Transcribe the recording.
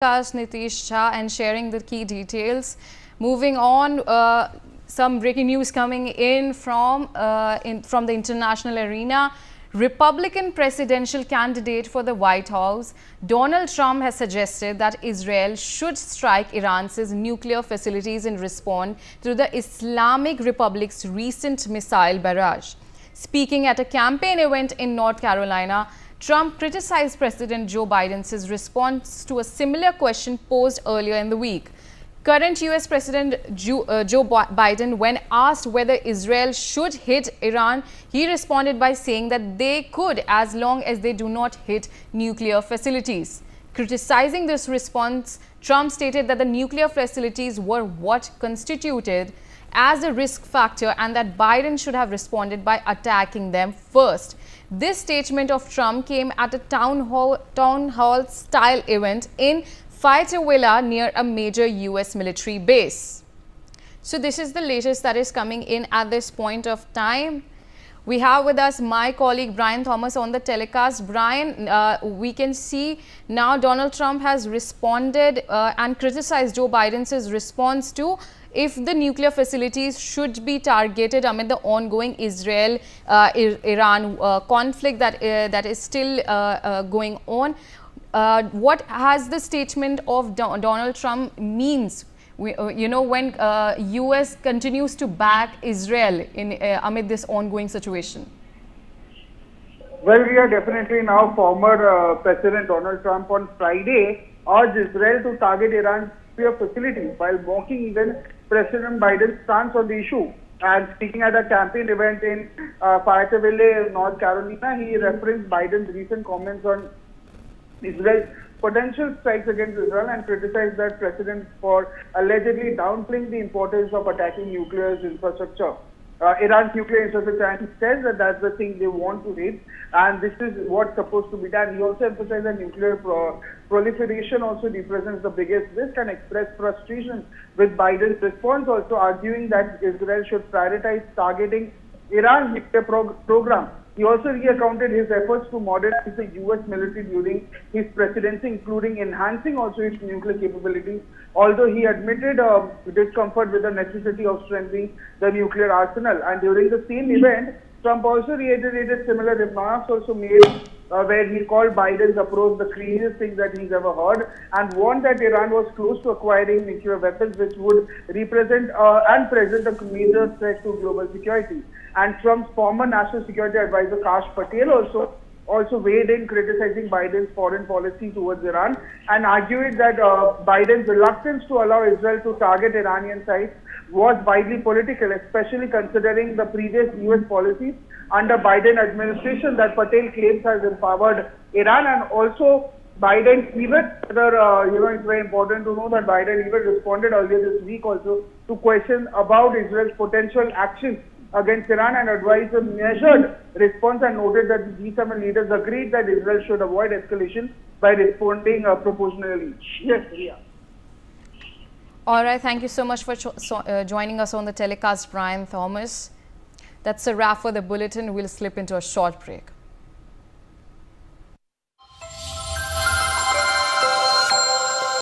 Nitish Jha and sharing the key details. Moving on, some breaking news coming in from the international arena. Republican presidential candidate for the White House, Donald Trump, has suggested that Israel should strike Iran's nuclear facilities in response to the Islamic Republic's recent missile barrage. Speaking at a campaign event in North Carolina, Trump criticized President Joe Biden's response to a similar question posed earlier in the week. Current U.S. President Joe Biden, when asked whether Israel should hit Iran, he responded by saying that they could as long as they do not hit nuclear facilities. Criticizing this response, Trump stated that the nuclear facilities were what constituted as a risk factor and that Biden should have responded by attacking them first. This statement of Trump came at a town hall style event in Fayetteville near a major U.S. military base. So this is the latest that is coming in at this point of time. We have with us my colleague Brian Thomas on the telecast. Brian, we can see now Donald Trump has responded and criticized Joe Biden's response to if the nuclear facilities should be targeted amid the ongoing Israel-Iran conflict that is still going on. What has the statement of Donald Trump means? When U.S. continues to back Israel amid this ongoing situation? Well, we are definitely now former President Donald Trump on Friday urged Israel to target Iran's nuclear facilities while mocking even President Biden's stance on the issue. And speaking at a campaign event in Fayetteville, North Carolina, he referenced Biden's recent comments on Israel's potential strikes against Israel and criticized that president for allegedly downplaying the importance of attacking nuclear infrastructure. Iran's nuclear infrastructure, and he says that that's the thing they want to hit, and this is what's supposed to be done. He also emphasized that nuclear proliferation also represents the biggest risk and expressed frustration with Biden's response, also arguing that Israel should prioritize targeting Iran's nuclear program. He also recounted his efforts to modernize the U.S. military during his presidency, including enhancing also its nuclear capabilities, although he admitted discomfort with the necessity of strengthening the nuclear arsenal. And during the same event, Trump also reiterated similar remarks also made where he called Biden's approach the craziest thing that he's ever heard and warned that Iran was close to acquiring nuclear weapons which would represent and present a major threat to global security. And Trump's former national security advisor Kash Patel also weighed in criticizing Biden's foreign policy towards Iran and argued that Biden's reluctance to allow Israel to target Iranian sites was widely political, especially considering the previous U.S. policies under Biden administration that Patel claims has empowered Iran. And also Biden even, it's very important to know that Biden even responded earlier this week also to questions about Israel's potential actions against Iran and advised a measured response and noted that the G7 leaders agreed that Israel should avoid escalation by responding proportionally. Yes, Ria. All right, thank you so much for joining us on the telecast, Brian Thomas. That's a wrap for the bulletin. We'll slip into a short break.